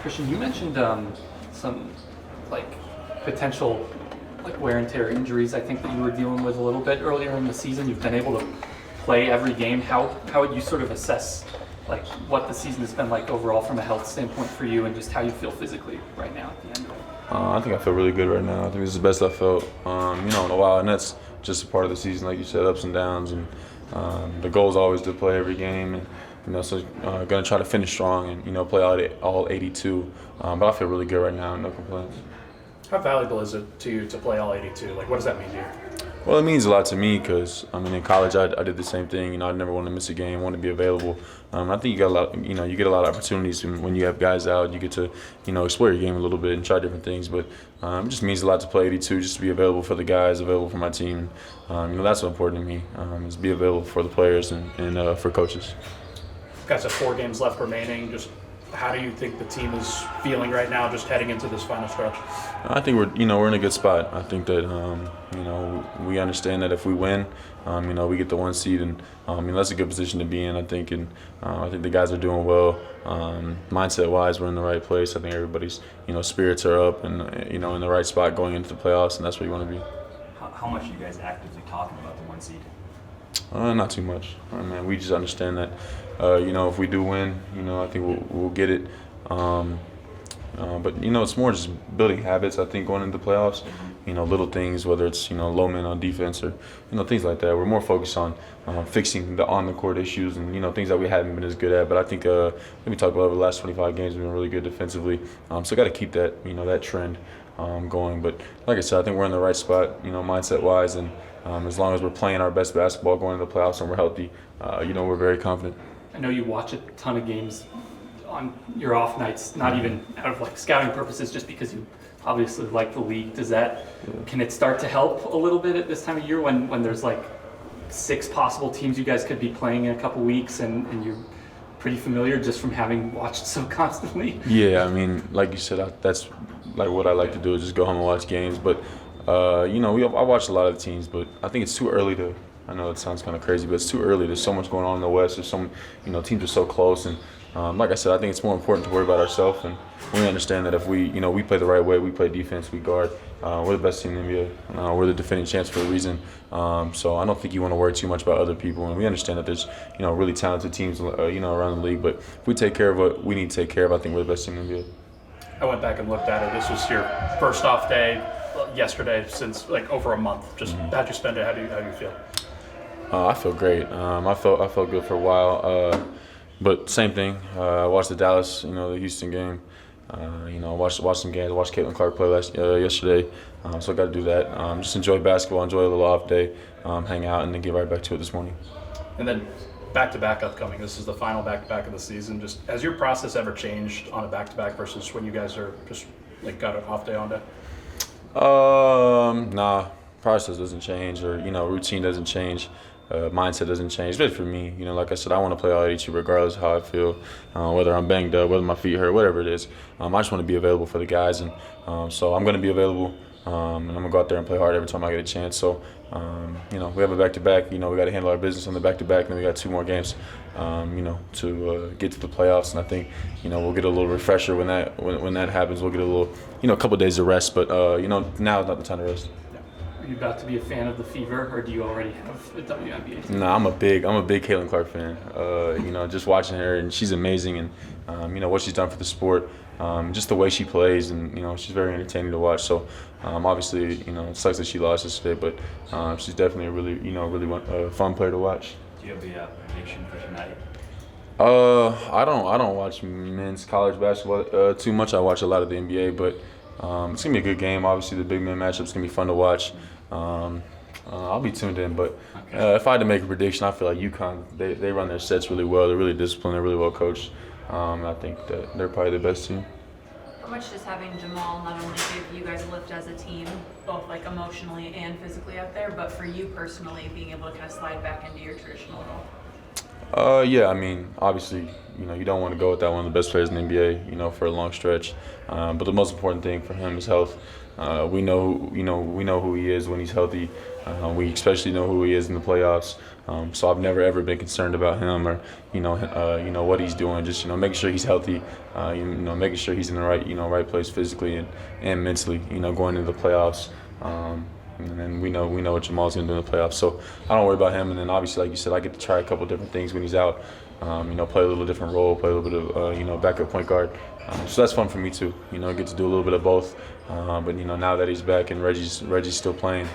Christian, you mentioned some like potential wear and tear injuries. I think that you were dealing with a little bit earlier in the season. You've been able to play every game. How would you sort of assess what the season has been like overall from a health standpoint for you, and just how you feel physically right now at the end of it? I think I feel really good right now. I think this is the best I've felt, in a while, and that's just a part of the season, like you said, ups and downs. And the goal is always to play every game, and so gonna try to finish strong and play all 82. But I feel really good right now, no complaints. How valuable is it to you to play all 82? What does that mean to you? Well, it means a lot to me because in college I did the same thing. I never wanted to miss a game, wanted to be available. I think you get a lot. You get a lot of opportunities when you have guys out. You get to explore your game a little bit and try different things. But it just means a lot to play 82, just to be available for the guys, available for my team. That's what's important to me, is be available for the players and for coaches. You guys have 4 games left remaining. Just how do you think the team is feeling right now, just heading into this final stretch? I think we're in a good spot. I think that we understand that if we win, we get the 1 seed, and that's a good position to be in. I think, and I think the guys are doing well. Mindset-wise, we're in the right place. I think everybody's spirits are up and in the right spot going into the playoffs, and that's where you want to be. How much are you guys actively talking about the 1 seed? Not too much. We just understand that, if we do win, I think we'll get it. But it's more just building habits. I think going into the playoffs, little things, whether it's low men on defense or things like that. We're more focused on fixing the on the court issues and things that we haven't been as good at. But I think let me talk about over the last 25 games, we've been really good defensively. So got to keep that that trend going. But like I said, I think we're in the right spot, mindset wise, and as long as we're playing our best basketball going into the playoffs and we're healthy, we're very confident. I know you watch a ton of games on your off nights, not even out of scouting purposes, just because you obviously like the league. Can it start to help a little bit at this time of year when there's 6 possible teams you guys could be playing in a couple weeks and you're pretty familiar just from having watched so constantly? Yeah, like you said, that's what I like to do, is just go home and watch games. But I watch a lot of the teams, but I think it's too early to. I know it sounds kind of crazy, but it's too early. There's so much going on in the West. There's teams are so close, and like I said, I think it's more important to worry about ourselves. And we understand that if we play the right way, we play defense, we guard. We're the best team in the NBA. We're the defending champs for a reason. So I don't think you want to worry too much about other people. And we understand that there's really talented teams around the league. But if we take care of what we need to take care of, I think we're the best team in the NBA. I went back and looked at it. This was your first off day yesterday since over a month. Just how'd you spend it? How do you feel? I feel great. I felt good for a while. But same thing. I watched the Dallas, the Houston game. I watched some games. I watched Caitlin Clark play yesterday. So I got to do that. Just enjoy basketball, enjoy a little off day, hang out, and then get right back to it this morning. And then back-to-back upcoming. This is the final back-to-back of the season. Just has your process ever changed on a back-to-back versus when you guys are just got an off day on day? Nah. Process doesn't change, or routine doesn't change. Mindset doesn't change. But for me, like I said, I want to play all 82 regardless of how I feel, whether I'm banged up, whether my feet hurt, whatever it is. I just want to be available for the guys, and so I'm going to be available, and I'm going to go out there and play hard every time I get a chance. So, we have a back-to-back. We got to handle our business on the back-to-back, and then we got 2 more games, to get to the playoffs. And I think, we'll get a little refresher when that happens. We'll get a little, a couple of days of rest. But now is not the time to rest. Are you about to be a fan of the Fever, or do you already have a WNBA team? Nah, I'm a big Caitlin Clark fan. Just watching her, and she's amazing, and what she's done for the sport, just the way she plays, and she's very entertaining to watch. So obviously, it sucks that she lost yesterday, but she's definitely a really fun player to watch. Do you have a prediction for tonight? I don't watch men's college basketball too much. I watch a lot of the NBA, but it's gonna be a good game. Obviously, the big man matchup's gonna be fun to watch. I'll be tuned in, but if I had to make a prediction, I feel like UConn, they run their sets really well. They're really disciplined. They're really well coached. I think that they're probably the best team. How much does having Jamal not only give you guys a lift as a team, both emotionally and physically out there, but for you personally, being able to kind of slide back into your traditional role? Yeah, obviously, you don't want to go without one of the best players in the NBA, for a long stretch. But the most important thing for him is health. We know who he is when he's healthy. We especially know who he is in the playoffs. So I've never ever been concerned about him or what he's doing. Just making sure he's healthy, making sure he's in the right place physically and mentally. Going into the playoffs. And then we know what Jamal's gonna do in the playoffs. So I don't worry about him. And then obviously, like you said, I get to try a couple different things when he's out. Play a little different role, play a little bit of backup point guard. So that's fun for me too. Get to do a little bit of both. But now that he's back and Reggie's still playing,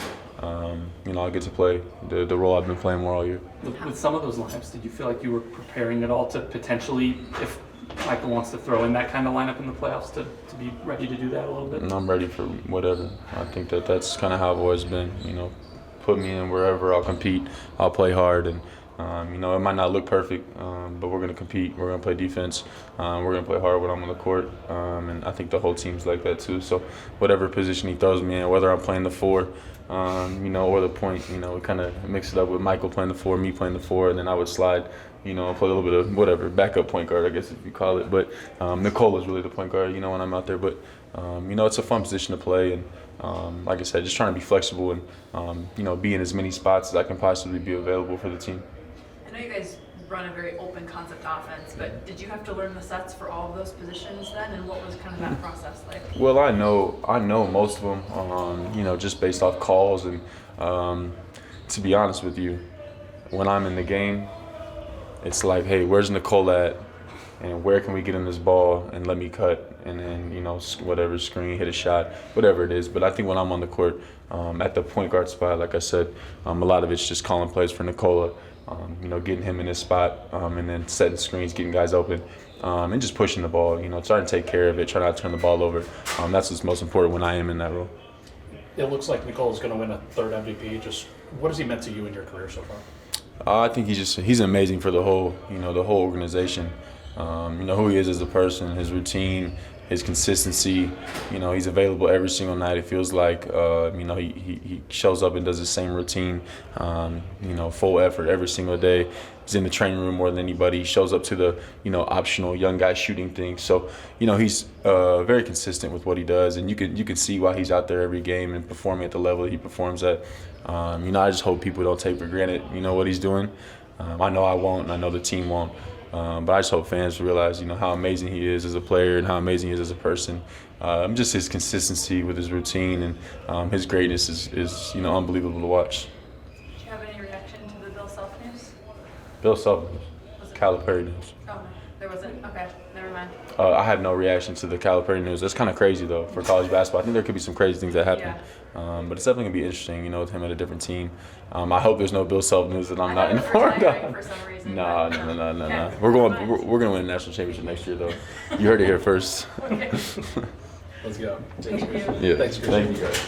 I get to play the role I've been playing more all year. With some of those lineups, did you feel like you were preparing at all to potentially, if Michael wants to throw in that kind of lineup in the playoffs, to be ready to do that a little bit? And I'm ready for whatever. I think that's kind of how I've always been. Put me in wherever, I'll compete, I'll play hard, and it might not look perfect, but we're gonna compete. We're gonna play defense. We're gonna play hard when I'm on the court, and I think the whole team's like that too. So whatever position he throws me in, whether I'm playing the 4, or the point, we kind of mix it up with Michael playing the 4, me playing the 4, and then I would slide. Play a little bit of whatever, backup point guard, I guess if you call it. But Nikola's really the point guard, when I'm out there. But, it's a fun position to play. And like I said, just trying to be flexible and, be in as many spots as I can possibly be available for the team. I know you guys run a very open concept offense, but did you have to learn the sets for all of those positions then? And what was kind of that process like? Well, I know most of them, just based off calls. And to be honest with you, when I'm in the game, it's like, hey, where's Nikola at? And where can we get in this ball and let me cut? And then, whatever, screen, hit a shot, whatever it is. But I think when I'm on the court, at the point guard spot, like I said, a lot of it's just calling plays for Nikola, getting him in his spot, and then setting screens, getting guys open, and just pushing the ball, trying to take care of it, trying not to turn the ball over. That's what's most important when I am in that role. It looks like Nikola's going to win a 3rd MVP. Just what has he meant to you in your career so far? I think he's amazing for the whole organization. Who he is as a person, his routine, his consistency. He's available every single night. It feels like he shows up and does the same routine. Full effort every single day. He's in the training room more than anybody. He shows up to the optional young guy shooting thing. So he's very consistent with what he does, and you can see why he's out there every game and performing at the level he performs at. I just hope people don't take for granted what he's doing. I know I won't, and I know the team won't. But I just hope fans realize, how amazing he is as a player and how amazing he is as a person. Just his consistency with his routine and his greatness is unbelievable to watch. Did you have any reaction to the Bill Self news? Bill Self news, Calipari news. Oh, no, there wasn't. Okay, never mind. I had no reaction to the Calipari news. That's kind of crazy though for college basketball. I think there could be some crazy things that happen. Yeah. But it's definitely gonna be interesting, with him at a different team. I hope there's no Bill Self news that I'm I not thought informed you were of. retiring for some reason. No. Okay. We're gonna win a national championship next year though. You heard it here first. Okay. Let's go. Thank you. Yeah. Thanks, Chris. Thank you guys.